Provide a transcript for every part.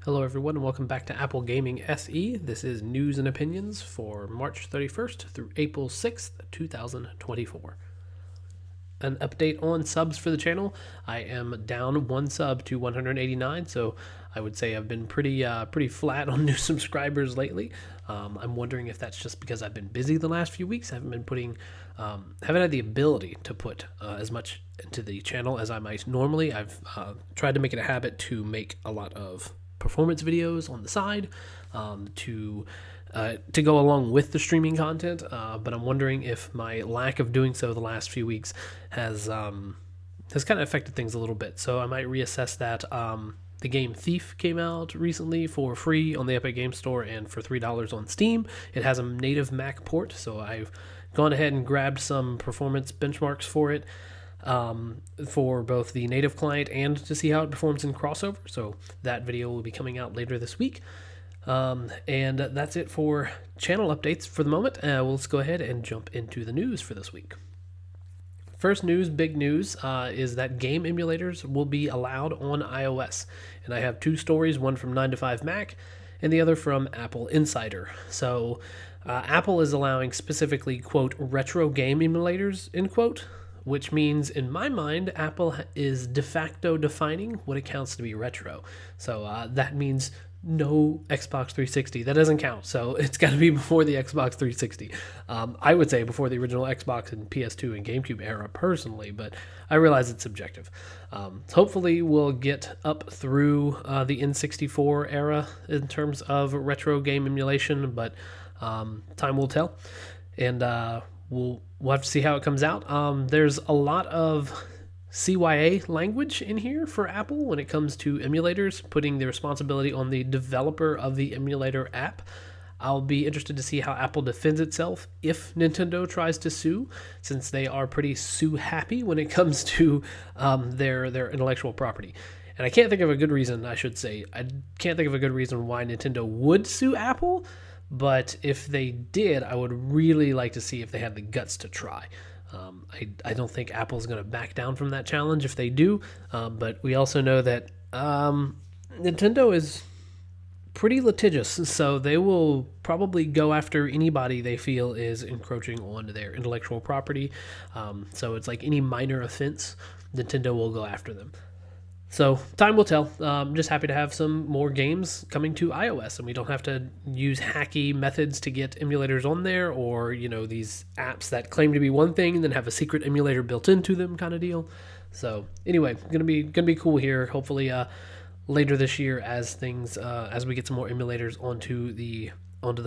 Hello everyone and welcome back to Apple Gaming SE. This is news and opinions for March 31st through April 6th, 2024. An update on subs for the channel. I am down one sub to 189, so I would say I've been pretty flat on new subscribers lately. I'm wondering if that's just because I've been busy the last few weeks. I haven't been haven't had the ability to put as much into the channel as I might normally. I've tried to make it a habit to make a lot of performance videos on the side to go along with the streaming content, but I'm wondering if my lack of doing so the last few weeks has kind of affected things a little bit. So I might reassess that. The game Thief came out recently for free on the Epic Game Store and for $3 on Steam. It has a native Mac port, so I've gone ahead and grabbed some performance benchmarks for it. For both the native client and to see how it performs in crossover. So that video will be coming out later this week. And that's it for channel updates for the moment. Let's go ahead and jump into the news for this week. First news, big news, is that game emulators will be allowed on iOS. And I have two stories, one from 9to5Mac and the other from Apple Insider. So Apple is allowing specifically, quote, retro game emulators, end quote, which means, in my mind, Apple is de facto defining what it counts to be retro. So that means no Xbox 360. That doesn't count. So it's got to be before the Xbox 360. I would say before the original Xbox and PS2 and GameCube era personally, but I realize it's subjective. Hopefully we'll get up through the N64 era in terms of retro game emulation, but time will tell. And we'll have to see how it comes out. There's a lot of CYA language in here for Apple when it comes to emulators, putting the responsibility on the developer of the emulator app. I'll be interested to see how Apple defends itself if Nintendo tries to sue, since they are pretty sue-happy when it comes to their intellectual property. And I can't think of a good reason, I should say. I can't think of a good reason why Nintendo would sue Apple, but if they did, I would really like to see if they had the guts to try. I don't think Apple's going to back down from that challenge if they do, but we also know that Nintendo is pretty litigious, so they will probably go after anybody they feel is encroaching on their intellectual property. So it's like any minor offense, Nintendo will go after them. So time will tell. I'm just happy to have some more games coming to iOS, and we don't have to use hacky methods to get emulators on there, or these apps that claim to be one thing and then have a secret emulator built into them, kind of deal. So anyway, gonna be cool here. Hopefully, later this year as we get some more emulators onto the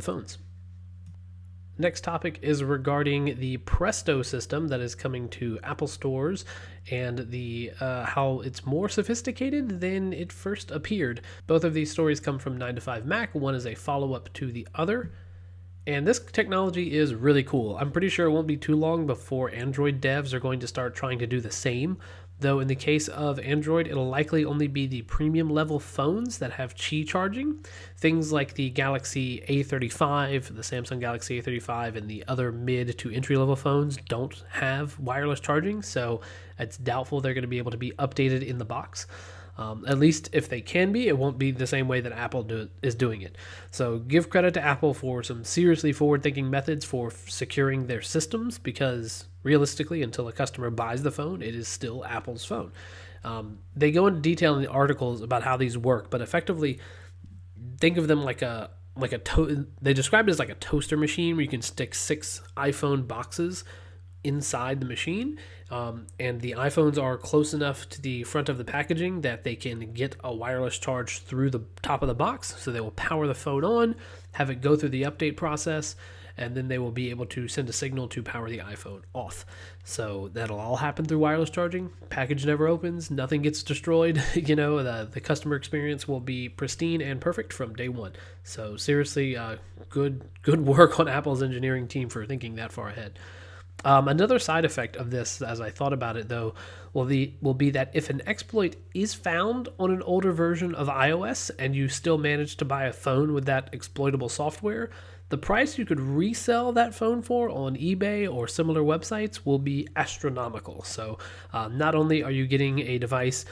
phones. Next topic is regarding the Presto system that is coming to Apple stores and the how it's more sophisticated than it first appeared. Both of these stories come from 9to5Mac. One is a follow-up to the other. And this technology is really cool. I'm pretty sure it won't be too long before Android devs are going to start trying to do the same. Though in the case of Android, it'll likely only be the premium level phones that have Qi charging. Things like the Galaxy A35, the Samsung Galaxy A35, and the other mid to entry level phones don't have wireless charging, so it's doubtful they're going to be able to be updated in the box. At least if they can be, it won't be the same way that Apple is doing it. So give credit to Apple for some seriously forward-thinking methods for securing their systems, because realistically, until a customer buys the phone, it is still Apple's phone. They go into detail in the articles about how these work, but effectively, think of them they describe it as like a toaster machine where you can stick 6 iPhone boxes inside the machine, and the iPhones are close enough to the front of the packaging that they can get a wireless charge through the top of the box, so they will power the phone on, have it go through the update process, and then they will be able to send a signal to power the iPhone off. So that'll all happen through wireless charging. Package never opens, nothing gets destroyed. The customer experience will be pristine and perfect from day one. So seriously, good work on Apple's engineering team for thinking that far ahead. Another side effect of this, as I thought about it, though, will be that if an exploit is found on an older version of iOS and you still manage to buy a phone with that exploitable software, the price you could resell that phone for on eBay or similar websites will be astronomical. So not only are you getting a device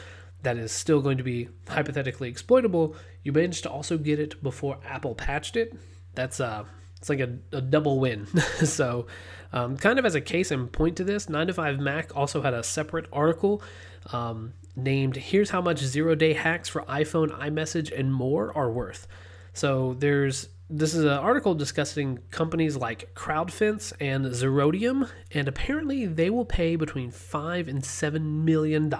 that is still going to be hypothetically exploitable, you managed to also get it before Apple patched it. That's it's like a double win. So kind of as a case in point to this, 9to5Mac also had a separate article named "Here's How Much Zero-Day Hacks for iPhone, iMessage, and More Are Worth." So this is an article discussing companies like CrowdFence and Zerodium, and apparently they will pay between $5 and $7 million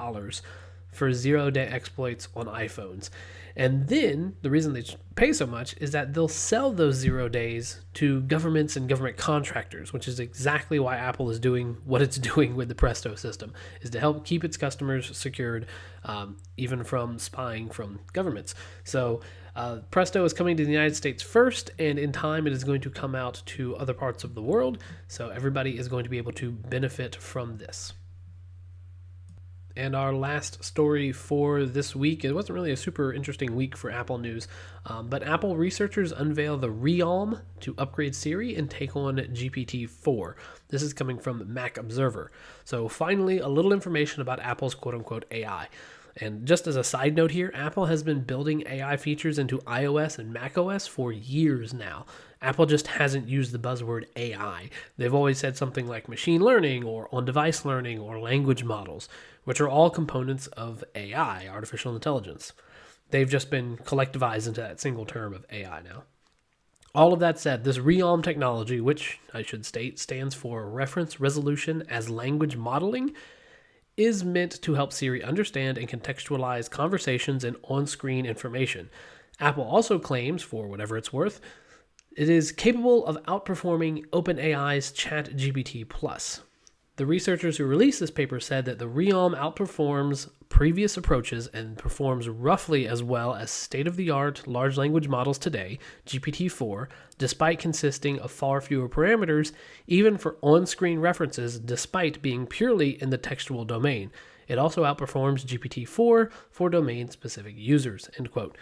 for zero-day exploits on iPhones. And then the reason they pay so much is that they'll sell those 0 days to governments and government contractors, which is exactly why Apple is doing what it's doing with the Presto system, is to help keep its customers secured, even from spying from governments. So Presto is coming to the United States first, and in time it is going to come out to other parts of the world. So everybody is going to be able to benefit from this. And our last story for this week, it wasn't really a super interesting week for Apple news, but Apple researchers unveil the Realm to upgrade Siri and take on GPT-4. This is coming from Mac Observer. So finally, a little information about Apple's quote-unquote AI. And just as a side note here, Apple has been building AI features into iOS and macOS for years now. Apple just hasn't used the buzzword AI. They've always said something like machine learning or on-device learning or language models, which are all components of AI, artificial intelligence. They've just been collectivized into that single term of AI now. All of that said, this Realm technology, which I should state stands for Reference Resolution as Language Modeling, is meant to help Siri understand and contextualize conversations and on-screen information. Apple also claims, for whatever it's worth, it is capable of outperforming OpenAI's ChatGPT+. The researchers who released this paper said that the Realm outperforms previous approaches and performs roughly as well as state-of-the-art large language models today, GPT-4, despite consisting of far fewer parameters, even for on-screen references, despite being purely in the textual domain. It also outperforms GPT-4 for domain-specific users, end quote.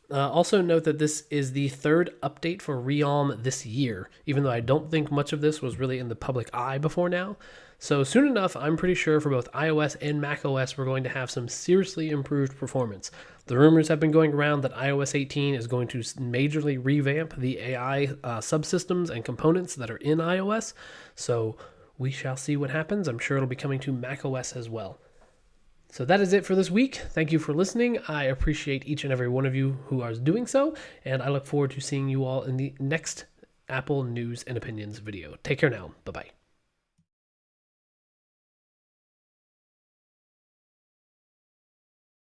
Also note that this is the third update for Realm this year, even though I don't think much of this was really in the public eye before now. So soon enough, I'm pretty sure for both iOS and macOS, we're going to have some seriously improved performance. The rumors have been going around that iOS 18 is going to majorly revamp the AI subsystems and components that are in iOS. So we shall see what happens. I'm sure it'll be coming to macOS as well. So that is it for this week. Thank you for listening. I appreciate each and every one of you who are doing so, and I look forward to seeing you all in the next Apple News and Opinions video. Take care now. Bye-bye.